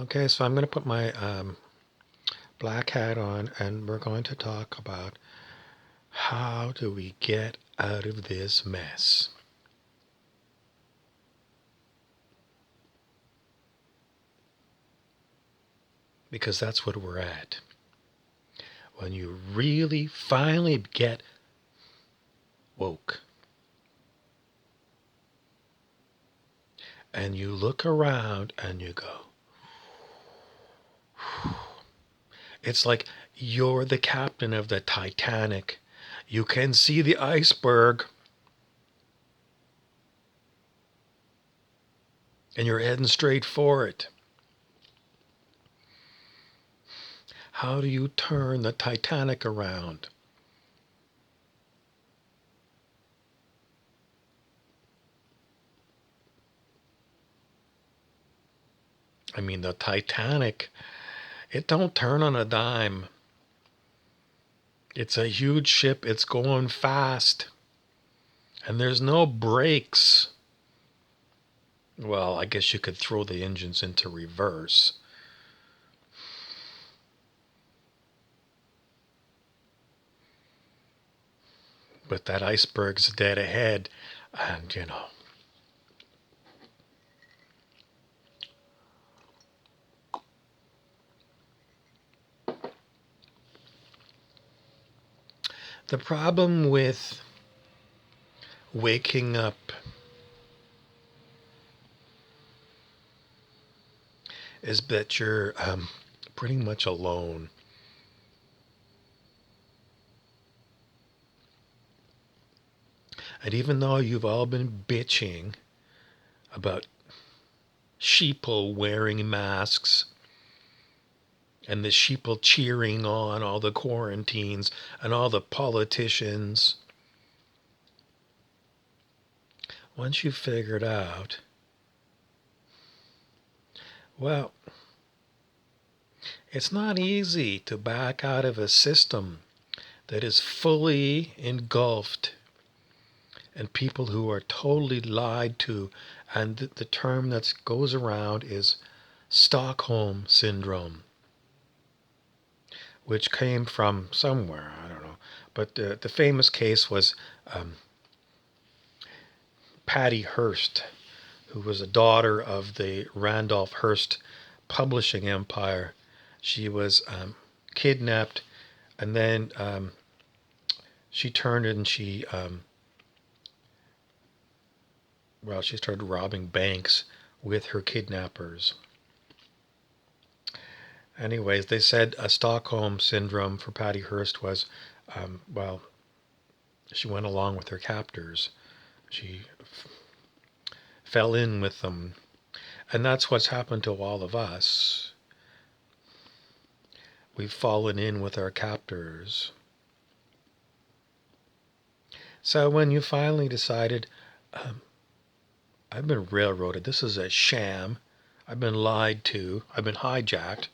Okay, so I'm going to put my black hat on and we're going to talk about how do we get out of this mess. Because that's what we're at. When you really finally get woke and you look around and you go, it's like you're the captain of the Titanic. You can see the iceberg and you're heading straight for it. How do you turn the Titanic around? I mean, the Titanic, it don't turn on a dime. It's a huge ship. It's going fast. And there's no brakes. Well, I guess you could throw the engines into reverse. But that iceberg's dead ahead. And, the problem with waking up is that you're pretty much alone. And even though you've all been bitching about sheeple wearing masks and the sheeple cheering on all the quarantines and all the politicians, once you figure it out, well, it's not easy to back out of a system that is fully engulfed and people who are totally lied to. And the term that goes around is Stockholm Syndrome, which came from somewhere, I don't know. But the famous case was Patty Hearst, who was a daughter of the Randolph Hearst publishing empire. She was kidnapped, and then she turned and she started robbing banks with her kidnappers. Anyways, they said a Stockholm syndrome for Patty Hearst was, well, she went along with her captors. She fell in with them. And that's what's happened to all of us. We've fallen in with our captors. So when you finally decided, I've been railroaded, this is a sham, I've been lied to, I've been hijacked,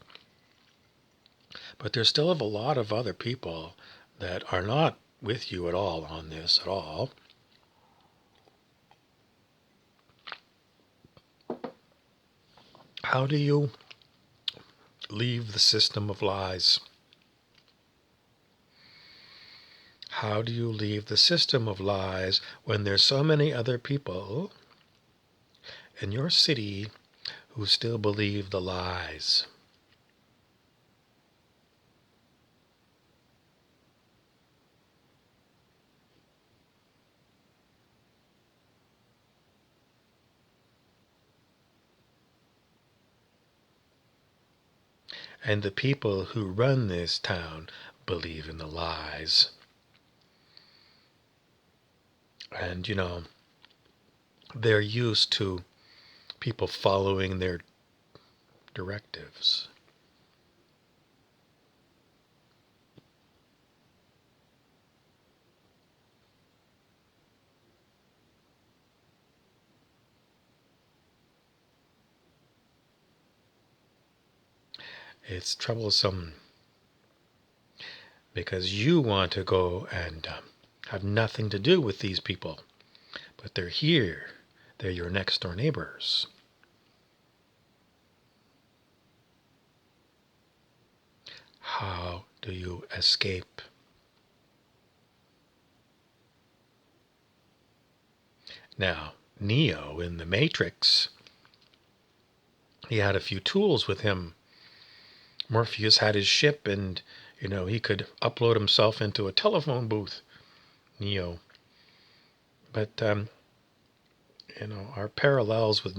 but there's still a lot of other people that are not with you at all on this at all. How do you leave the system of lies? How do you leave the system of lies when there's so many other people in your city who still believe the lies? And the people who run this town believe in the lies. And, they're used to people following their directives. It's troublesome because you want to go and have nothing to do with these people, but they're here. They're your next door neighbors. do you escape? Now, Neo in the Matrix, he had a few tools with him. Morpheus had his ship, and he could upload himself into a telephone booth, Neo. But our parallels with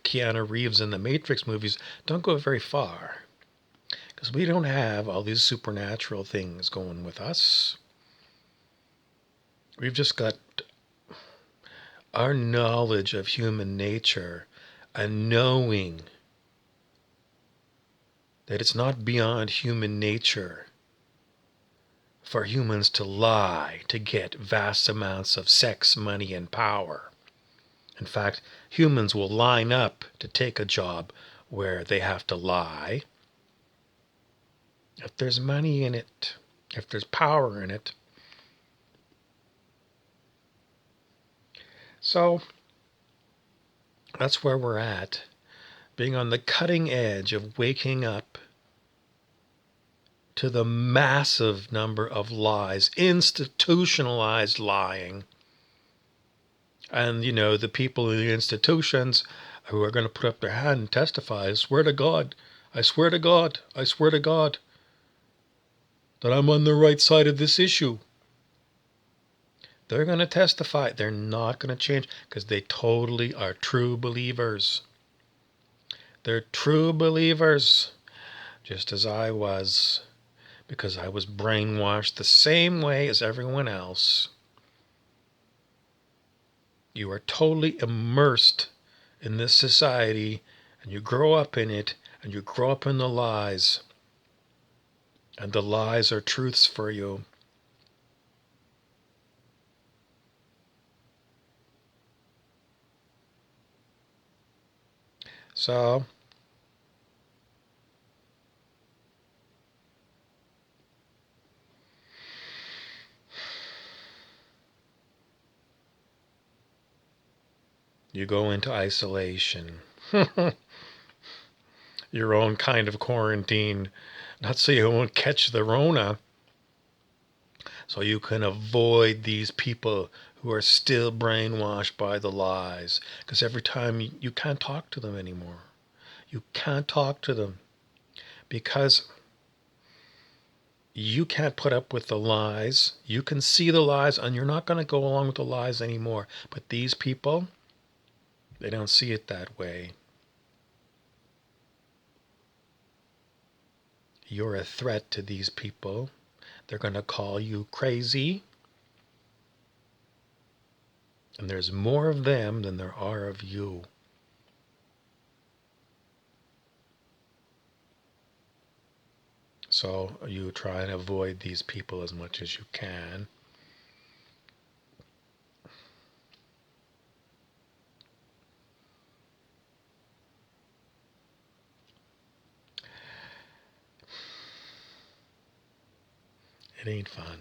Keanu Reeves in the Matrix movies don't go very far, because we don't have all these supernatural things going with us. We've just got our knowledge of human nature and knowing that it's not beyond human nature for humans to lie to get vast amounts of sex, money, and power. In fact, humans will line up to take a job where they have to lie. If there's money in it, if there's power in it. So that's where we're at, being on the cutting edge of waking up to the massive number of lies, institutionalized lying. And, the people in the institutions who are going to put up their hand and testify, I swear to God, I swear to God, I swear to God that I'm on the right side of this issue. They're going to testify. They're not going to change because they totally are true believers. They're true believers, just as I was, because I was brainwashed the same way as everyone else. You are totally immersed in this society, and you grow up in it, and you grow up in the lies. And the lies are truths for you. So, you go into isolation. Your own kind of quarantine. Not so you won't catch the Rona. So you can avoid these people who are still brainwashed by the lies. Because every time you can't talk to them anymore. You can't talk to them. Because you can't put up with the lies. You can see the lies, and you're not going to go along with the lies anymore. But these people, they don't see it that way. You're a threat to these people. They're going to call you crazy. And there's more of them than there are of you. So you try and avoid these people as much as you can. It ain't fun.